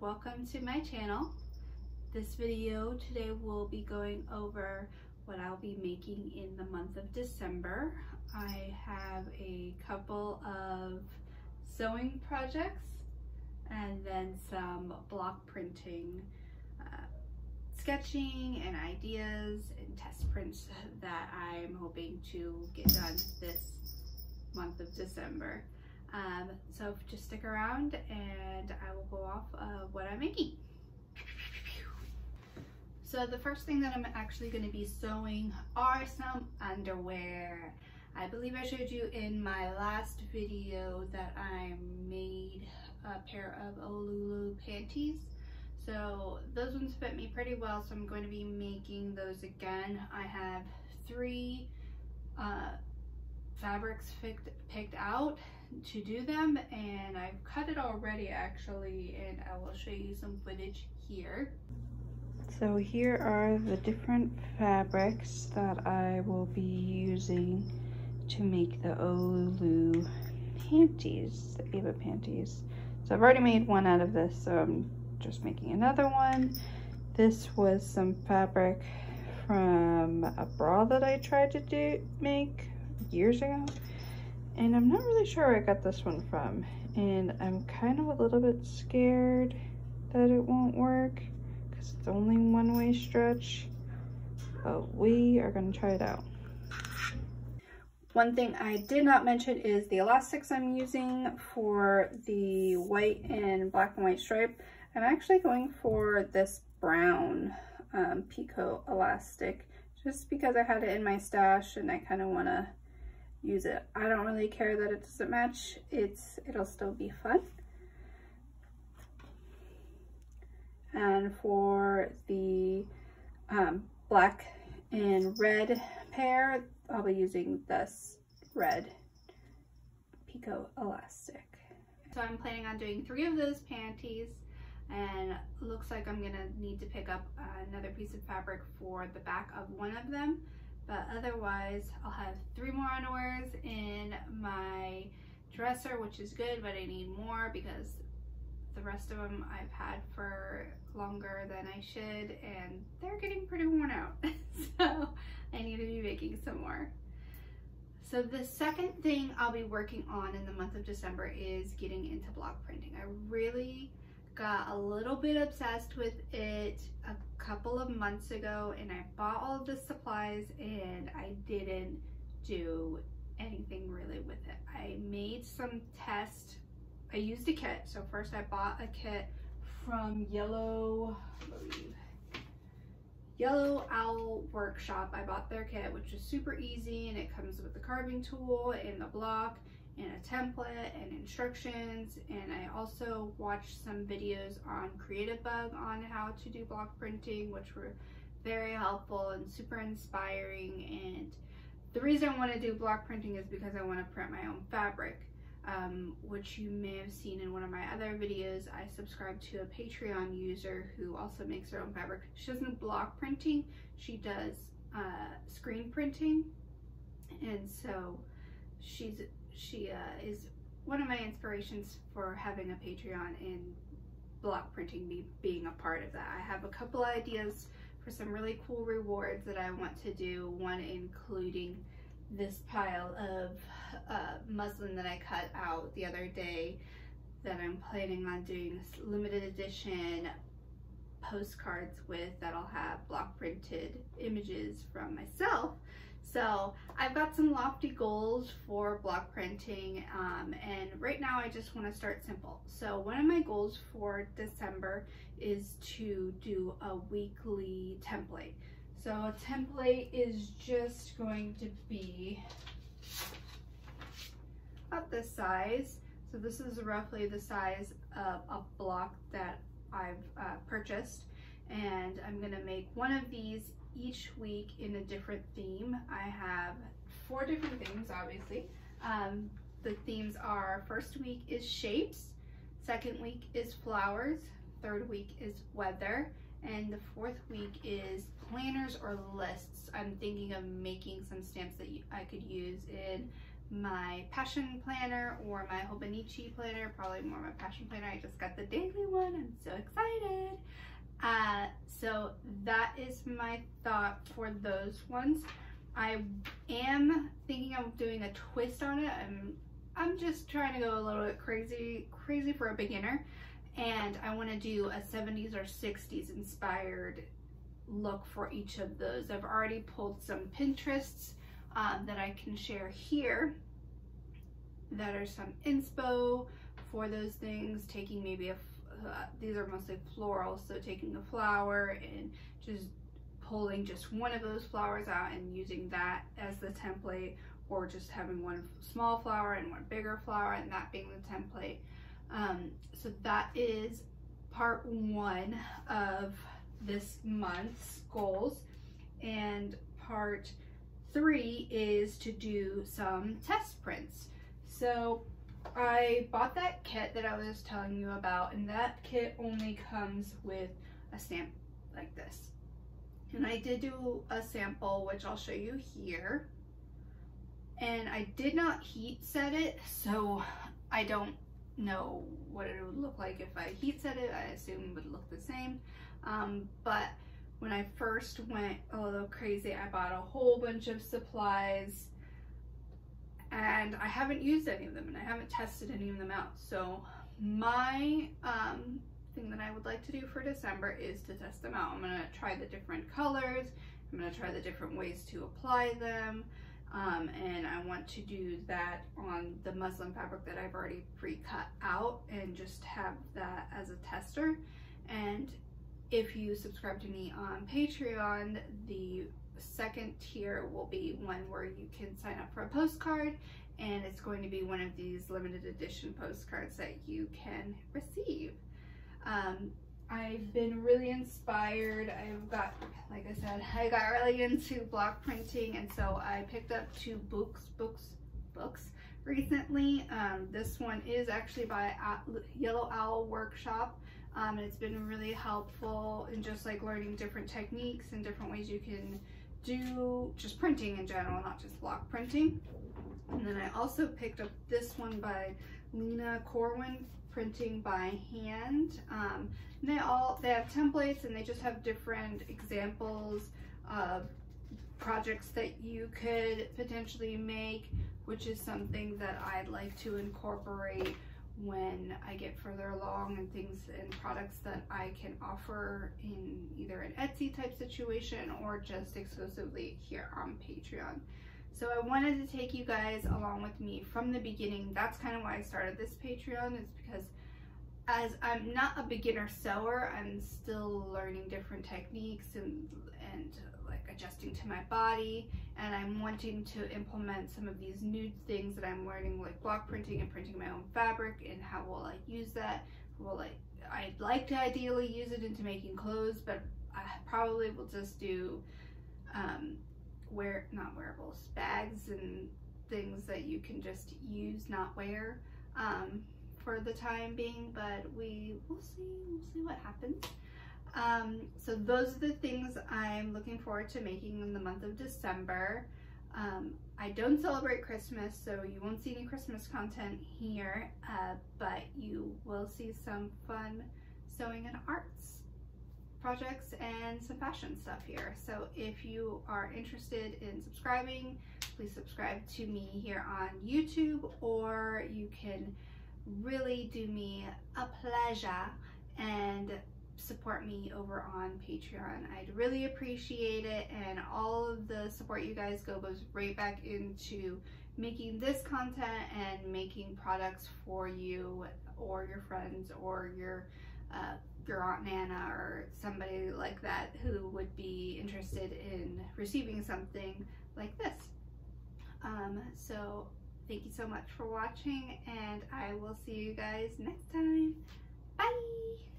welcome to my channel. This video today will be going over what I'll be making in the month of December. I have a couple of sewing projects and then some block printing, sketching and ideas and test prints that I'm hoping to get done this month of December. So just stick around and I will go off of what I'm making. So the first thing that I'm actually going to be sewing are some underwear. I believe I showed you in my last video that I made a pair of Olulu panties. So those ones fit me pretty well, so I'm going to be making those again. I have three fabrics picked out to do them, and I've cut it already actually, and I will show you some footage here. So here are the different fabrics that I will be using to make the Olulu panties, the Ava panties. So I've already made one out of this, so I'm just making another one. This was some fabric from a bra that I tried to make years ago, and I'm not really sure where I got this one from, and I'm kind of a little bit scared that it won't work because it's only one-way stretch, but we are going to try it out. One thing I did not mention is the elastics I'm using for the white and black and white stripe. I'm actually going for this brown picot elastic just because I had it in my stash and I kind of want to use it. I don't really care that it doesn't match. It'll still be fun. And for the black and red pair, I'll be using this red picot elastic. So I'm planning on doing 3 of those panties, and looks like I'm gonna need to pick up another piece of fabric for the back of one of them. But otherwise, I'll have 3 more underwears in my dresser, which is good, but I need more because the rest of them I've had for longer than I should, and they're getting pretty worn out. So I need to be making some more. So the second thing I'll be working on in the month of December is getting into block printing. I really got a little bit obsessed with it a couple of months ago, and I bought all of the supplies and I didn't do anything really with it. I made some tests. I used a kit. So first I bought a kit from Yellow Owl Workshop. I bought their kit, which is super easy, and it comes with the carving tool and the block and a template and instructions. And I also watched some videos on Creative Bug on how to do block printing, which were very helpful and super inspiring. And the reason I want to do block printing is because I want to print my own fabric, which you may have seen in one of my other videos. I subscribe to a Patreon user who also makes her own fabric. She doesn't block printing, she does screen printing, and so she is one of my inspirations for having a Patreon and block printing being a part of that. I have a couple ideas for some really cool rewards that I want to do, one including this pile of muslin that I cut out the other day that I'm planning on doing limited edition postcards with, that'll have block printed images from myself. So I've got some lofty goals for block printing, and right now I just want to start simple. So one of my goals for December is to do a weekly template. So a template is just going to be about this size. So this is roughly the size of a block that I've purchased, and I'm going to make one of these each week in a different theme. I have 4 different themes, obviously. The themes are: first week is shapes, second week is flowers, third week is weather, and the 4th week is planners or lists. I'm thinking of making some stamps that I could use in my passion planner or my Hobonichi planner, probably more my passion planner. I just got the daily one. I'm so excited. So that is my thought for those ones. I am thinking of doing a twist on it. I'm just trying to go a little bit crazy for a beginner, and I want to do a 70s or 60s inspired look for each of those. I've already pulled some Pinterests that I can share here that are some inspo for those things, taking maybe these are mostly floral, so taking a flower and just pulling just one of those flowers out and using that as the template, or just having one small flower and one bigger flower and that being the template. So that is part 1 of this month's goals, and part 3 is to do some test prints. So I bought that kit that I was telling you about, and that kit only comes with a stamp like this. And I did do a sample, which I'll show you here. And I did not heat set it, so I don't know what it would look like if I heat set it. I assume it would look the same. But when I first went a little crazy, I bought a whole bunch of supplies, and I haven't used any of them, and I haven't tested any of them out. So my thing that I would like to do for December is to test them out. I'm gonna try the different colors. I'm gonna try the different ways to apply them. And I want to do that on the muslin fabric that I've already pre-cut out, and just have that as a tester. And if you subscribe to me on Patreon, the second tier will be one where you can sign up for a postcard, and it's going to be one of these limited edition postcards that you can receive. I've been really inspired. I've got, like I said, I got really into block printing, and so I picked up 2 books recently. This one is actually by Yellow Owl Workshop, and it's been really helpful in just like learning different techniques and different ways you can do just printing in general, not just block printing. And then I also picked up this one by Lena Corwin, Printing by Hand. And they have templates, and they just have different examples of projects that you could potentially make, which is something that I'd like to incorporate when I get further along, and things and products that I can offer in either an Etsy type situation or just exclusively here on Patreon. So I wanted to take you guys along with me from the beginning. That's kind of why I started this Patreon, is because as I'm not a beginner sewer, I'm still learning different techniques and like adjusting to my body, and I'm wanting to implement some of these new things that I'm learning, like block printing and printing my own fabric, and how will I use that. I'd like to ideally use it into making clothes, but I probably will just do not wearables, bags and things that you can just use, not wear, for the time being, but we'll see what happens. So those are the things I'm looking forward to making in the month of December. I don't celebrate Christmas, so you won't see any Christmas content here, but you will see some fun sewing and arts projects and some fashion stuff here. So if you are interested in subscribing, please subscribe to me here on YouTube, or you can really do me a pleasure and support me over on Patreon. I'd really appreciate it, and all of the support you guys goes right back into making this content and making products for you or your friends or your Aunt Nana or somebody like that who would be interested in receiving something like this. So thank you so much for watching, and I will see you guys next time. Bye!